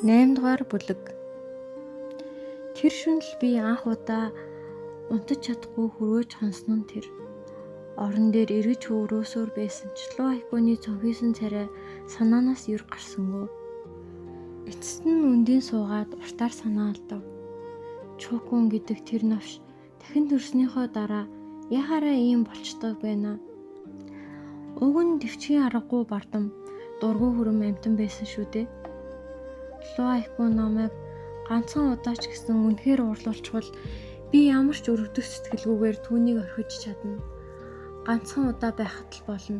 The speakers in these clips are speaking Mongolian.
8 дугаар бүлэг. Тэр шөнөл би анх удаа унтаж чадахгүй хөрөөж хонсон нь тэр. Орон дээр эргэж хөврөөсөөр байсан ч луу айкууны цонхисэн царай санаанаас юр гарсангүй. Эцэст нь үндийн суугаад уртаар санаа алдав. Чукун гэдэг тэр навш дахин төрснийхөө дараа яхаараа ийм болчтой байна. Уг нь төвчгийн аргагүй бардам дургүй хүрэм амтан байсан шүү дээ. Луу айкуу намайг ганцхан удаа ч гэсэн үнэхээр уурлуулчихвал би ямар ч өрөвдөх сэтгэлгүйгээр түүнийг орхиж чадна. Ганцхан удаа байхад л болно.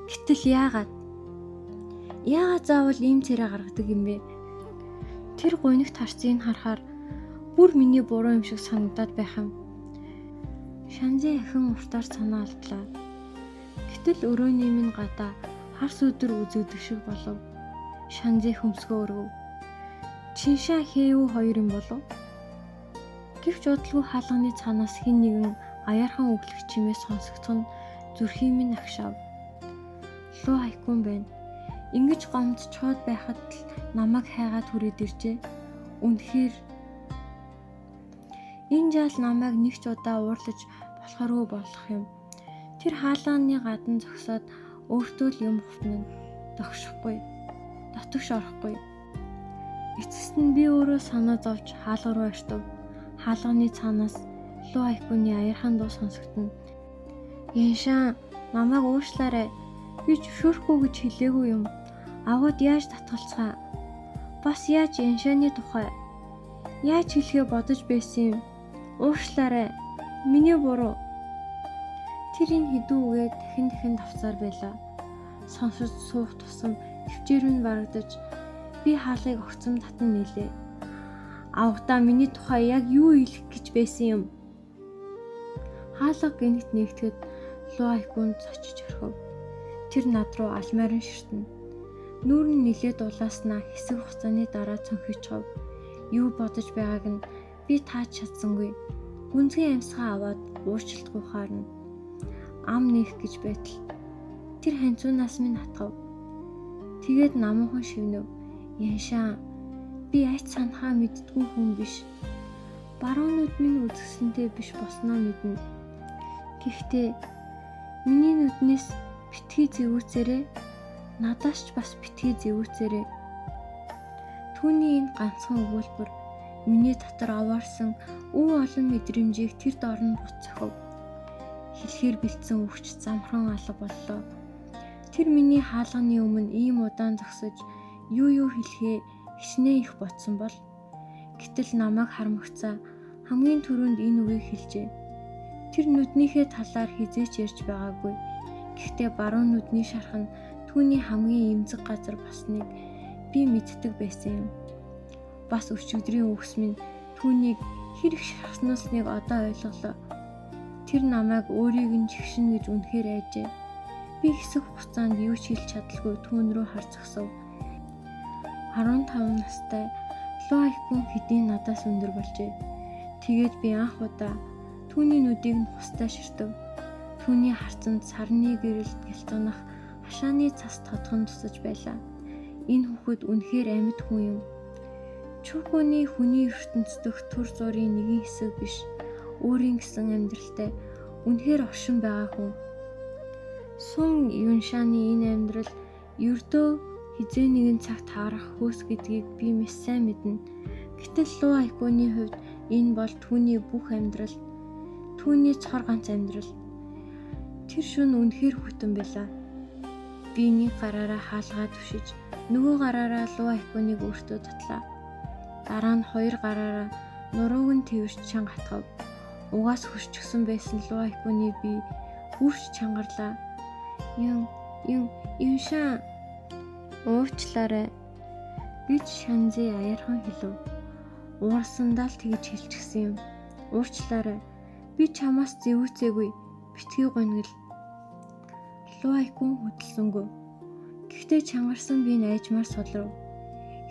Гэтэл яагаад заавал ийм царай гаргадаг юм бэ? Тэр гунигт харцыг харахаар бүр миний буруу юм шиг санагдаад байх юм. Шанзы ахин уртаар санаа алдлаа. Гэтэл өрөөний минь гадаа харс өдөр үзэгдэх шиг болов. Шанзы хөмсгөө өргөв. Чиншаа хээв хоёр юм болов. Гэвч удалгүй хаалганы цаанаас хэн нэгэн аяархан өглөх чимээс сонсогдох нь зүрхийн минь агшаав. Луу айкун байна. Ингэж гомдчоод байхад л намайг хайгаад хүрээд иржээ. Үнэхээр энэ жаал намайг нэг ч удаа уурлаж болохооргүй болох юм. Тэр хаалганы гадна зогсоод өөртөө л юм хувтна. Догшихгүй. Дотогш орохгүй. Эцэст нь би өөрөө санаа зовж хаалга руу ортов. Хаалганы цаанаас луу айкууны аяархан дуу сонсогдно. Яншаа, намайг уушлаарай. Би зөвшөөрөхгүй гэж хэлээгүй юм. Агууд яаж татгалцгаа? Бас яаж яншааны тухай? Яаж хэлэхээ бодож байсан юм? Уушлаарай. Миний буруу. Тэр энэ хэдүү үгээд дахин давцаар байлаа. Сонсож суух тусам төвчээр минь барагдаж би хаалгыг огцом татан нийлээ. Авгадаа миний тухай яг юу хэлэх гэж байсан юм? Хаалга гинт нэгтгэхэд луу айкунд зочиж орхив. Тэр над руу алмайран ширтэнэ. Нүүр нь нилээд улааснаа хэсэг хугацааны дараа цонхичхав. Юу бодож байгааг нь би тааж чадсангүй. Гүнзгий амьсгаа аваад уурчилдгүй хаарна. Ам нээх гэж байтал тэр ханцуунаас минь хатгав. Тэгээд намуухан шивнэв. Яншаа, би айц санахаа мэддгүй хүн биш. Баруунууд минь үзэсгэлэнтэй биш босноо мэднэ. Гэхдээ миний нүднээс битгий зэвүүцээрээ, надаас ч бас битгий зэвүүцээрээ. Түүний энэ ганцхан өгүүлбэр миний дотор овоорсон өв олон мэдрэмжийг тэр доор нь буцахв. Хэлэхээр бэлдсэн өвч замхан алга боллоо. Тэр миний хаалганы өмнө ийм удаан зогсож юу хэлэхээ хичнээн их бодсон бол гэтэл намайг харамгцаа хамгийн түрүүнд энэ үгийг хэлжээ. Тэр нүднийхээ талаар хизээч ярьж байгаагүй. Гэхдээ баруун нүдний шарх нь түүний хамгийн эмзэг газар болсныг би мэддэг байсан юм. Бас өчигдрийн үгс минь түүнийг хэрэг шахснасныг одоо ойлголоо. Тэр намайг өөрийг нь чигшин гэж үнэхээр айжээ. Би хэсэг хугацаанд юу ч хэлж чадалгүй түүн рүү хар зогсов. 15 настай луу айкун хэдийн надаас өндөр болжээ. Тэгээд би анх удаа түүний нүдийг нь хустай ширтв. Түүний харцанд сарны гэрэлд гэлтганах хашааны цас тодхон тусаж байлаа. Энэ хүүхэд үнэхээр амьд хүн юм. Чукуны хүний ертөнц дэх төр зургийн нэгэн хэсэг биш. Өөрийн гэсэн амьдралтай үнэхээр оршин байгаа хүн. Сун Юншаны энэ амьдрал ердөө хизээ нэгэн цагт харах хөөс гэдгийг би мэс сайн мэднэ. Гэтэл луу айкууны хувьд энэ бол түүний бүх амьдрал. Түүний цор ганц амьдрал. Тэр шөнө үнэхээр хүйтэн байлаа. Би нэг гараараа хаалгаа түшиж, нөгөө гараараа луу айкууныг өөртөө татлаа. Дараа нь хоёр гараараа нурууг нь тэрч чангатгав. Угаас хөрчгсөн байсан луу айкууны би хүрч чангарлаа. Юншаа уучлаарай гэж Шанзи аяархан хэлв. Уурсандаа л тэгж хэлчихсэн юм. Уучлаарай. Би чамаас зэвүүцээгүй. Битгий гонгил. Луу айкун хөдөлсөнгөө. Гэхдээ чангарсан би найжмаар сулрав.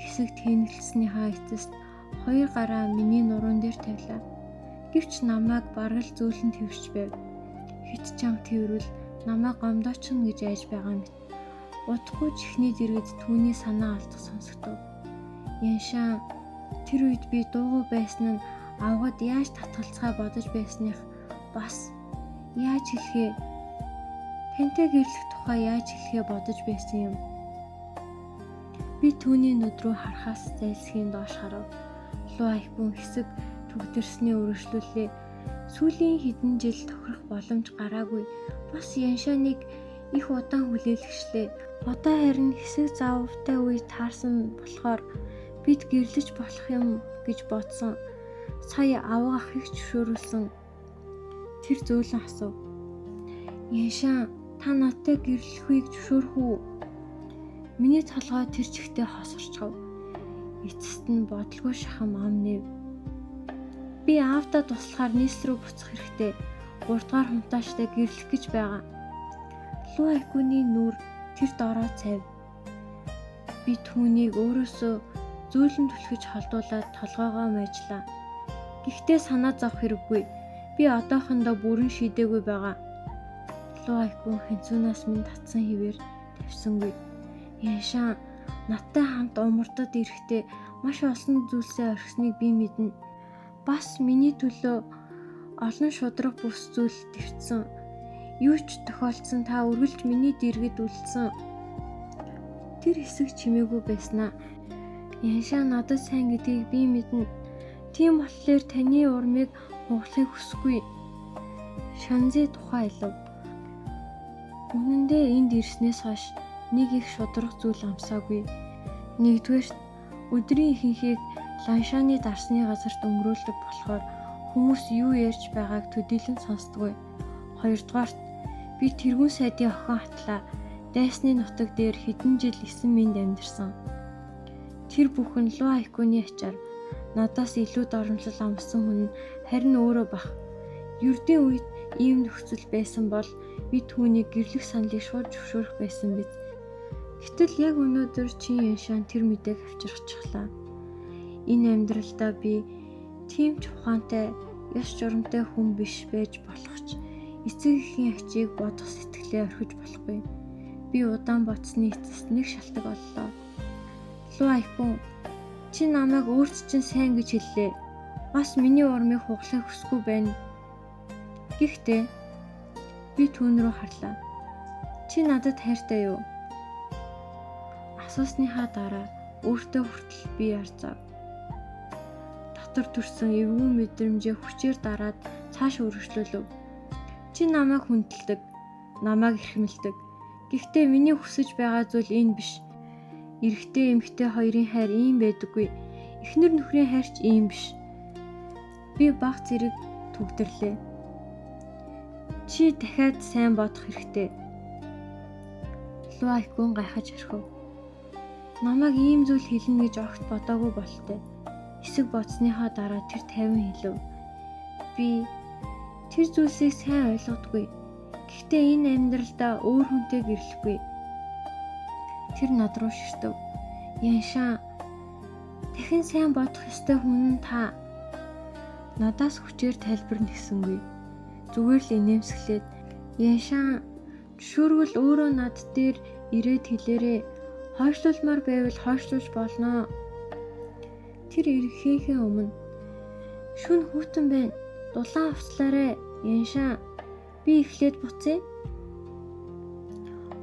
Хэсэг тэнэлснийхаа эцэст хоёр гараа миний нуруун дээр тавилаа. Гэвч намайг бараг л зөөлөн твэрч байв. Хит чанга твэрвэл намайг гомдоочихно гэж айж байгаа мэт. Удахгүй чихний дэргэд түүний санаа алдах сонсогдов. Яншаан тэр үед би дуугүй байсан нь авгад яаж татгалцгаа бодож байсных бас яаж хэлэхээ тантай гэрлэх тухай яаж хэлэхээ бодож байсан юм. Би түүний нүд рүү харахаас зайлсхийн доош харав. Луайх бүн хэсэг төгдөрсний өргөжлүүлээ. Сүүлийн хэдэн жил тохирох боломж гараагүй. Бас Яншааныг их удаан хүлээлгэшлээ. Одоо харин хэсэг заавартай үед таарсан болохоор бид гэрлэж болох юм гэж бодсон. Сая аваа ахыг зөвшөөрүүлсэн. Тэр зөөлөн асуув. Яншаан, та надтай гэрлэхийг зөвшөөрөх үү? Миний толгой тэр чигтээ хосорчгав. Эцэст нь бодлого шахам ам нэв. Би аавдаа туслахаар нийс рүү буцах хэрэгтэй. 3 дугаар хунтааштай гэрлэх гэж байгаа. Луайкүний нүур тэр дороо цайв. Би түүнийг өөрөөсөө зөөлөн түлхэж холдуулаад толгоогоо майжлаа. Гэхдээ санаа зовх хэрэггүй. Би одоохондоо бүрэн шийдээгүй байгаа. Луайкүн хэнцүүнаас минь татсан хിവэр тавьсангүй. Яншаан, надтай хамт умардад ирэхдээ маш олон зүйлсээ орхисныг би мэднэ. Бас миний төлөө олон шудраг бус зүйл төвцсөн. Юу ч тохиолдсон та үргэлж миний дэргэд үлдсэн. Тэр хэсэг чимээгүй байснаа. Яншаан надад сайн гэдгийг би мэднэ. Тийм болохоор таны урмыг хугалахыг хүсэхгүй. Шанзы тухай хэлв. Үнэн дээр энд ирснээс хойш нэг их шудраг зүйл амсаагүй. Нэгдүгээр өдрийн ихэнхийг Ланшааны дарсны газарт өнгөрүүлдэг болохоор хүмүүс юу ярьж байгааг төдийлөн сонсдоггүй. Хоёрдугаарт би тэргүүн сайдын охин хатлаа дайсны нутаг дээр хэдэн жил 9 минь амьдарсан. Тэр бүхэн Луайкүний ачаар надаас илүү доромжлол амссан хүн харин өөрөө бах. Ердийн үед ийм нөхцөл байсан бол би түүнийг гэрлэх саналыг шууд зөвшөөрөх байсан биз. Гэтэл яг өнөөдөр чи Яншаан тэр мэдээг авчирчихлаа. Энэ амьдралдаа би тийм ч ухаантай, ёс журамтай хүн биш байж болох ч эцэг эхийн ачийг бодох сэтгэлээ орхиж болохгүй. Би удаан бодсны эцэст нэг шалтгаан боллоо. Луайкүн, чи намайг өөрт чинь сайн гэж хэллээ. Бас миний урмыг хугалахыг хүсэхгүй байна. Гэхдээ би түүн рүү харлаа. Чи надад хайртай юу? Асуусныхаа дараа өөртөө хүртэл би ярьцав. Дотор төрсөн эвгүй мэдрэмжээ хүчээр дараад цааш өргөжлөлөв. Чи намайг хүндэлдэг, намайг эрхэмлдэг. Гэхдээ миний хүсэж байгаа зүйл энэ биш. Эрэгтэй эмэгтэй хоёрын хайр ийм байдаггүй. Эхнэр нөхрийн хайр ч ийм биш. Би баг зэрэг түгдэрлээ. Чи дахиад сайн бодох хэрэгтэй. Луайкүн гайхаж орхив. Намайг ийм зүйл хэлнэ гэж огт бодоогүй болтой. Хэсэг бодсныхаа дараа тэр 50 хэлв. Би тэр зүйлсийг сайн ойлгодгүй. Гэхдээ энэ амьдралдаа өөр хүнтэй гэрлэхгүй. Тэр над руу ширтэв. Яншаан, дахин сайн бодох ёстой хүн нь та. Надаас хүчээр тайлбар нэгсэнгүй. Зүгээр л инээмсэглээд Яншаан, зөвшөөрвөл өөрөө над дээр ирээд хэлээрээ. Хойшлуулмаар байвал хойшлуулж болно. Тэр ирэхийнхээ өмнө шүн хүүтэн байна. Дулаан авцлаарэ. Яншаан, би эхлээд буцъя.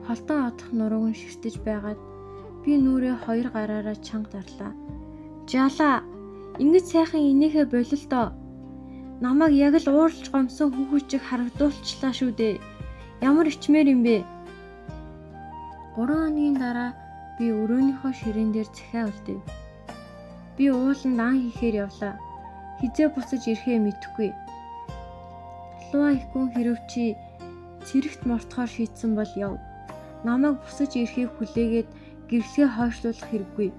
Холдон одох нурууг нь ширтэж байгаад би нүрээ 2 гараараа чанга дарлаа. Жаалаа, ингэж сайхан инээхэ болил доо. Намайг яг л ууралж гомсон хүүхүүчиг харагдуулчлаа шүү дээ. Ямар ичмээр юм бэ? 3 хоногийн дараа би өрөөнийхөө ширээн дээр захиа үлдэв. Би ууланд ан хийхээр явлаа. Хизээ буцаж ирэхээ мэдэхгүй. Луайкүн хэрв чи цэрэгт мортохоор шийдсэн бол яв. Намайг буцаж ирэхийг хүлээгээд гэрлэгээ хойшлуулах хэрэггүй.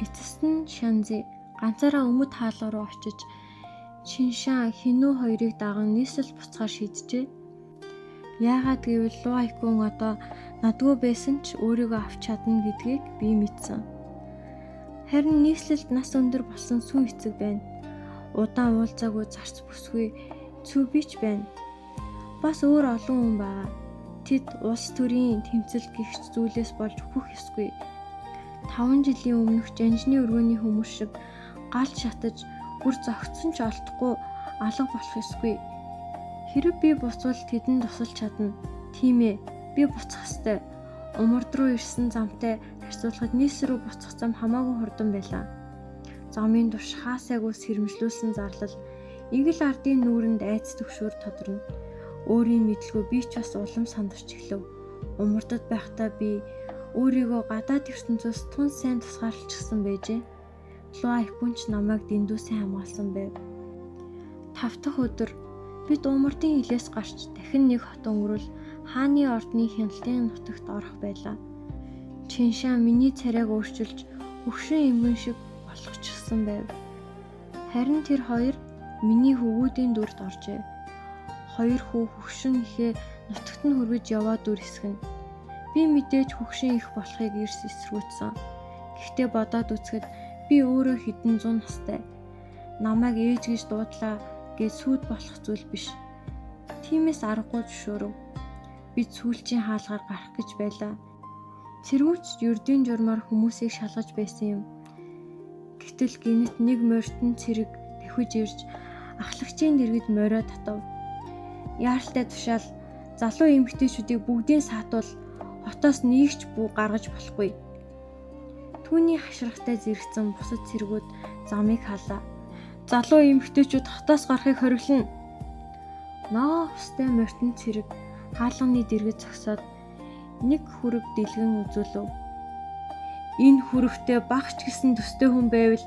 Эцэст нь Шанзи ганцаараа өмд хаалга руу очиж Чиншаан хинүү хоёрыг даган нийслэл буцахаар шийджээ. Яагаад гэвэл Луайкүн одоо надгүй байсан ч өөрийгөө авч чадна гэдгийг би мэдсэн. Харин нийслэлд нас өндөр болсон сүүн эцэг байна. Удаан уулзаагүй зарц бүсгүй цүү бич байна. Бас өөр олон хүн байгаа. Тэд улс төрийн тэмцэл гихч зүйлээс болж үхэх ёсгүй. 5 жилийн өмнөх жанжны өргөний хүмүүс шиг галт шатаж бүр зогтсон ч олдохгүй алга болох ёсгүй. Хэрэв би буцвал тэдэнд тусалж чадна. Тийм ээ, би буцах ёстой. Умард руу ирсэн замтай харьцуулахад нийс рүү буцах зам хамаагүй хурдан байлаа. Замын турш хаасайгүй сэрэмжлүүлсэн зарлал игэл ардын нүүрэнд айц төгшөөр тодорно. Өөрийн мэдлгүй би ч бас улам сандарч эхлэв. Умардад байхдаа би өөрийгөө гадаад ертөнцөөс тун сайн тусгаарлчихсан байжээ. Луайкун ч намайг дэндүүсээ хамгаалсан байв. 5 дахь өдөр бид умардын хилээс гарч дахин нэг хот өнгөрүүл хааны ордны хяналтын нутагт орох байлаа. Чиншаа миний царайг өөрчилж өвшин эмгэн шиг болгочихсон байв. Харин тэр хоёр миний хөвгүүдийн дүрд оржээ. Хоёр хүү хөвшин ихээ нутагт нь хөргөж яваад дүр хэсгэн. Би мэдээж хөвшин их болохыг эрс эсрүүцсэн. Гэхдээ бодоод үзэхэд би өөрөө хэдэн зуун настай. Намайг ээж гэж дуудлаа гэж сүйд болох зүйл биш. Тиймээс аргагүй зөвшөөрөв. Би сүүлчийн хаалгаар гарах гэж байлаа. Цэргүүч ердийн журмаар хүмүүсийг шалгаж байсан юм. Гэтэл гинэт нэг морьтон цэрэг давхиж ирж ахлагчийн дэргэд морио татав. Яаралтай тушаал залуу эмэгтэйчүүдийг бүгдийг саатуул хотоос нээгч бүү гаргаж болохгүй. Түүний хашрахтай зэрэгцэн бусад цэргүүд замыг халаа. Залуу эмэгтэйчүүд хотоос гарахыг хориглоно. Ноо устай морьтон цэрэг хаалганы дэргэд зогсоод нэг хүрэг дэлгэн үзүүлв. Энэ хүрэгтэй багч гэсэн төстэй хүн байвал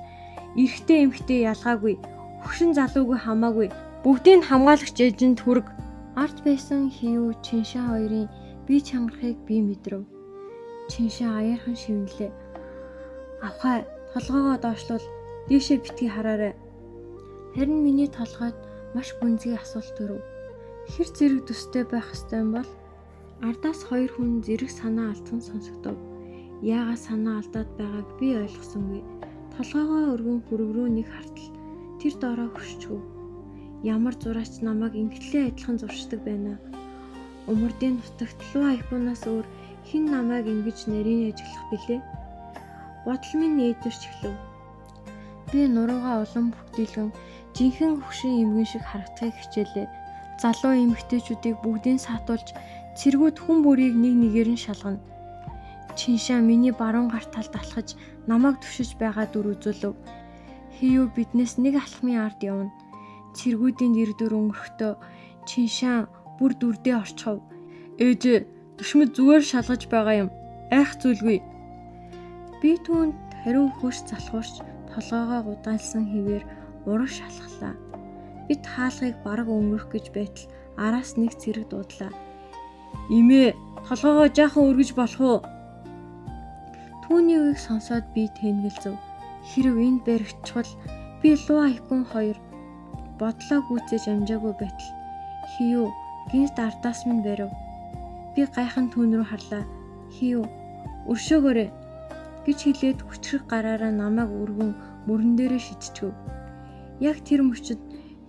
эрэгтэй эмэгтэй ялгаагүй, хөгшин залуугүй хамаагүй бүгдийг хамгаалагч эжэнд хүрэг. Ард байсан Хиу Чиншаа хоёрын бие чангарахыг би мэдрэв. Чиншаа аяархан шивнэлээ. Авхай толгоогоо доошлуул дээшээ битгий хараарай. Харин миний толгойд маш гүнзгий асуулт төрөв. Хэр зэрэг төстэй байх ёстой юм бол? Ардаас хоёр хүн зэрэг санаа алдсан сонсогдов. Яагаад санаа алдаад байгааг би ойлгосонгүй. Толгоогоо өргөн хүрэг рүү нэг хартал тэр доороо хөшчөв. Ямар зураач намайг ингэтлээ адилхан зуршдаг байна. Умардын нутагт Луайкунаас өөр хэн намайг ингэж нарийн ажиглах билээ? Бодол минь нээдэрч эхлэв. Би нуруугаа улам бүгдийлгэн жинхэнэ хөгшин эмгэн шиг харагдахыг хичээлээ. Залуу эмэгтэйчүүдийг бүгдийг саатуулж цэргүүд хүн бүрийг нэг нэгээр нь шалгана. Чиншаа миний баруун гар талд алхаж намайг түшиж байгаа дүр үзүүлв. Хиу биднээс нэг алхмын ард явна. Цэргүүдийн дэрдүр өнгөрөхдөө Чиншаа бүр дүрдээ орчихов. Ээж, төшмөд зүгээр шалгаж байгаа юм. Айх зүйлгүй. Би түүнд хариу өгөхөш залхуурч толгоогоо гудайлсан хэвээр ураг шалхлаа. Бид хаалгыг бараг өнгөрөх гэж байтал араас нэг цэрэг дуудлаа. Имээ, толгоогоо жаахан өргөж болох уу? Түүний үгийг сонсоод би тэнгэлзв. Хэрв энд баригдчихвал би Луайкун хоёр бодлоо гүйцээж амжаагүй байтал Хиу гинт ардаас минь барив. Би гайхан түүн рүү харлаа. Хиу, өршөөгөөрэй гэж хэлээд хүчрэг гараараа намайг өргөн мөрөн дээрээ шидчихв. Яг тэр мөчид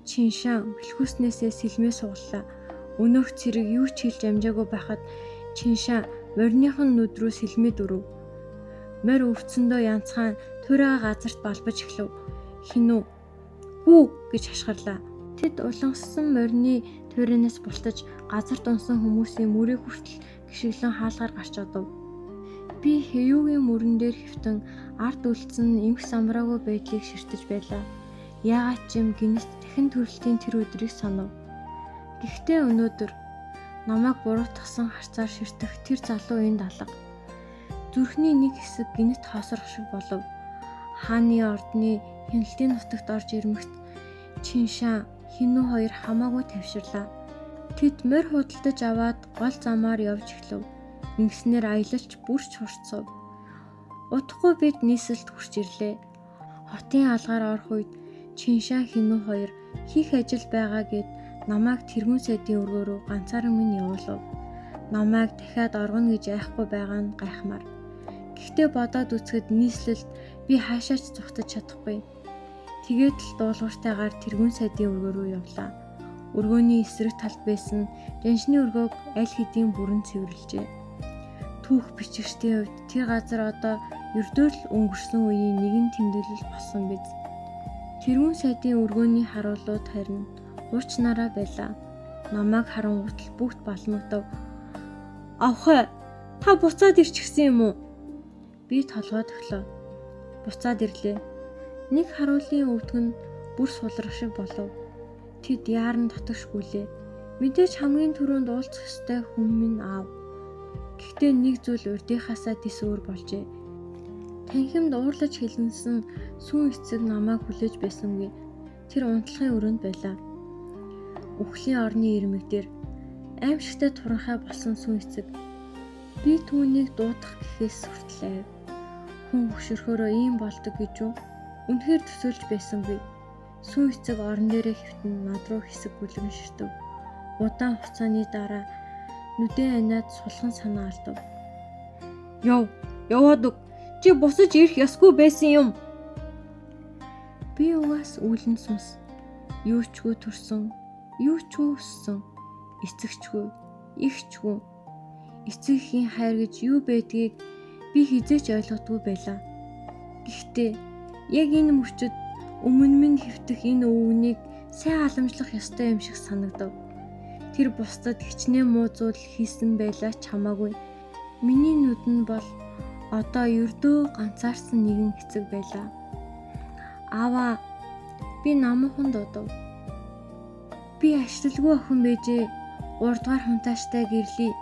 Чиншаа бэлхүүснээсээ сэлмээ суглаа. Өнөөх цэрэг юу ч хэлж амжаагүй байхад Чиншаа морьныхон нүд рүү сэлмээ дөрөв. Морь өвцөндөө янцхан туйраа газарт балбаж эхлэв. Хинүү гүү гэж хашгирлаа. Тэд улангассан морьны туйранаас бултаж газарт унсан хүмүүсийн мөрийг хүртэл гიშгэлэн хаалгаар гарч одов. Би Хиугийн мөрөн дээр хэвтэн ард үлдсэн эмх самраагүй байдлыг ширтэж байлаа. Яагаад ч юм гинэт дахин төрөлтийн тэр өдрийг санав. Гэхдээ өнөөдөр намайг буруутгасан харцаар ширтэх тэр залуу энд алга. Зүрхний нэг хэсэг гинэт хоосрох шиг болов. Хааны ордны хяналтын нутагт орж ирмэгт Чиншаа Хинүү хоёр хамаагүй тавширлаа. Тэд морь худалдаж аваад гол замаар явж эхлэв. Ингэснээр аялалч бүрч хурцсав. Удахгүй бид нийслэлд хүрч ирлээ. Хотын алгаар орох үед Чиншаа Хинүү хоёр хийх ажил байгаа гэд намайг тэргүүн сайдын өргөө рүү ганцаараа минь явуулав. Намайг дахиад оргоно гэж айхгүй байгаа нь гайхмаар. Гэхдээ бодоод үзэхэд нийслэлд би хаашаач зогтож чадахгүй. Тэгээд л дуулууртайгаар тэргүүн сайдын өргөө рүү явлаа. Өргөөний эсрэг талд байсан жаншны өргөөг аль хэдийн бүрэн цэвэрлжээ. түүх бичигчдийн хувьд тэр газар одоо ердөө л өнгөрсөн үеийн нэгэн тэмдэглэл болсон биз. Тэрүүн сайдын өргөөний харуулууд харин хуучнараа байлаа. Намайг харангуут бүгд балмагдав. Авхай, та буцаад ирчихсэн юм уу? Би толгойд өглөө. Буцаад ирлээ. Нэг харуулын өвдгөн бүр сулрах шиг болов. Тэд яаран татагшгүйлээ. Мэдээж хамгийн түрүүнд уулзах ёстой хүн минь аав. Гэхдээ нэг зүйл урдынхаасаа тис өөр болжээ. Танхимд уурлаж хэлэнсэн сүүн эцэг намайг хүлээж байсангүй. Тэр унтлахын өрөөнд байлаа. Үхлийн орны ирмэг дээр аимшигтай туранхай болсон сүүн эцэг. Би түүнийг дуудах гэхээс хүртлээ. Хүн хөшөрхөөрөө ийм болдог гэж юу? Үнэхээр төсөөлж байсангүй. Сүүн эцэг орон дээрээ хөвтөн над руу хэсэг бүлгэн ширтв. Удаан хугацааны дараа нүдэн аниад сулхан санаа алдав. Яваад өг. Чи босож ирэх ёсгүй байсан юм. Би угаас үүлэн сүнс. Юу чгүй төрсөн, юу чгүй өссөн. Эцэгчгүй, ихчгүй. Эцэгхийн хайр гэж юу байдгийг би хизээч ойлгодгүй байлаа. Гэхдээ яг энэ мөчөд өмнө минь хэвтэх энэ өвгнийг сайн халамжлах ёстой юм шиг санагдав. Тэр бусдад хичнээн муу зүйл хийсэн байлаа ч хамаагүй. Миний нүдэнд бол одоо ердөө ганцаарсан нэгэн эцэг байлаа. Аава, би намуухан дуудав. Би ашлалгүй охин байжээ. 3 дугаар хунтааштай гэрлээ.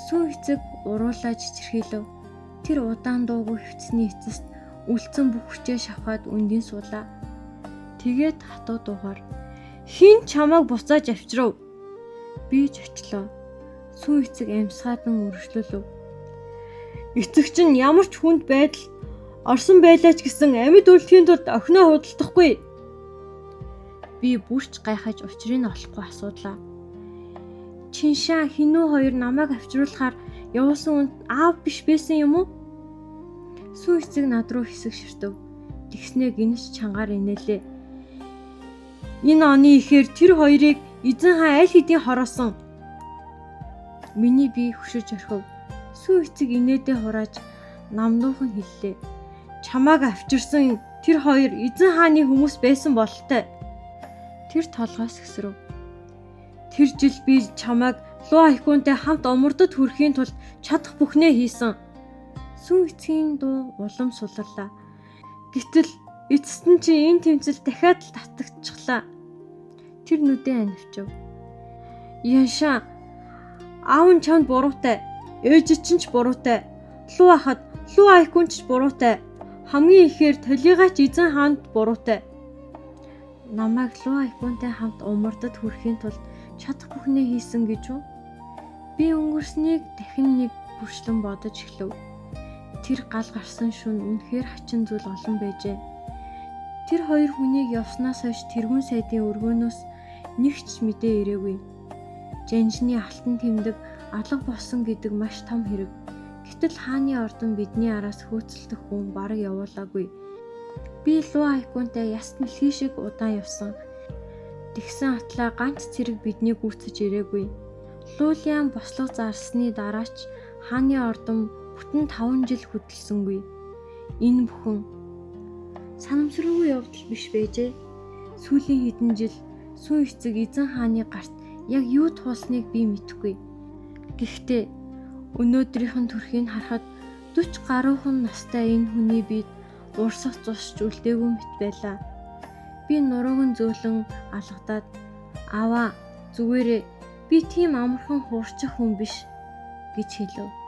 Сүүн эцэг уруулаа чичирхийлв. Тэр удаан дуугүй хөвцсний эцэст үлдсэн бүх хүчээ шавхаад үндийн суулаа. Тэгээд хатуу дуугаар хин чамайг буцааж авчирв. Би ч очлоо. Сүүн эцэг амьсгаадан өргөжлөлөв. Эцэг чинь ямар ч хүнд байдал орсон байлаач гэсэн амьд үлдэхийн тулд охиноо худалдахгүй. Би бүрч гайхаж учрыг олохгүй асуудлаа. Чиншаа хинүү хоёр намайг авчруулахаар явуулсан үнд аав биш байсан юм уу? Сүүн эцэг над руу хэсэг ширтв. Тэгснээ гинж чангаар инээлээ. Энэ оны ихээр тэр хоёрыг эзэн хаан аль хэдийн хороосон. Миний бие хөшөж орхив. Сүүн эцэг инээдээ хурааж намдуухан хэллээ. Чамааг авчирсан тэр хоёр эзэн хааны хүмүүс байсан бололтой. Тэр толгоос өсрөв. Тэр жил би чамааг луу айкунтай хамт омурдод хүрэхийн тулд чадах бүхнээ хийсэн. Сүүн эцгийн дуу улам суларлаа. Гэтэл эцэст нь чи энэ тэмцэл дахиад л татагдчихлаа. Тэр нүдэн анивчв. Яншаа, аав нь чамд буруутай. Ээж чинь ч буруутай. Луу ахад луу айкун ч буруутай. Хамгийн ихээр толигаач эзэн хаанд буруутай. Намайг луу айкунтай хамт умардад хүрэхийн тулд чадах бүхнээ хийсэн гэж үү? Би өнгөрснийг дахин нэг бүрчлэн бодож эхлэв. Тэр гал гарсан шөнө үнэхээр хачин зүйл олон байжээ. Тэр хоёр хүнийг явснаас хойш тэргүүн сайдын өргөөнөөс нэг ч мэдээ ирээгүй. Жанжны алтан тэмдэг алга болсон гэдэг маш том хэрэг. Гэтэл хааны ордон бидний араас хөөцөлдөх хүн бараг явуулаагүй. Би луу айкунтай яст нэлхий шиг удаан явсан. Тэгсэн атлаа ганц цэрэг бидний гүйцэж ирээгүй. Луулиан бослого зарсны дараач хааны ордон бүтэн 5 жил хөдөлсөнгүй. Энэ бүхэн санамсаргүй явдал биш байжээ. Сүүлийн хэдэн жил сүүн эцэг эзэн хааны гарт яг юу туулсныг би мэдэхгүй. Гэхдээ өнөөдрийнхэн төрхийг харахад 40 гаруйхан настай энэ хүний биед урсах цусч үлдээгүй мэт байлаа. Би нурууг нь зөөлөн алгадаад "Аваа, зүгээрээ би тийм амархан хуурчих хүн биш" гэж хэлв.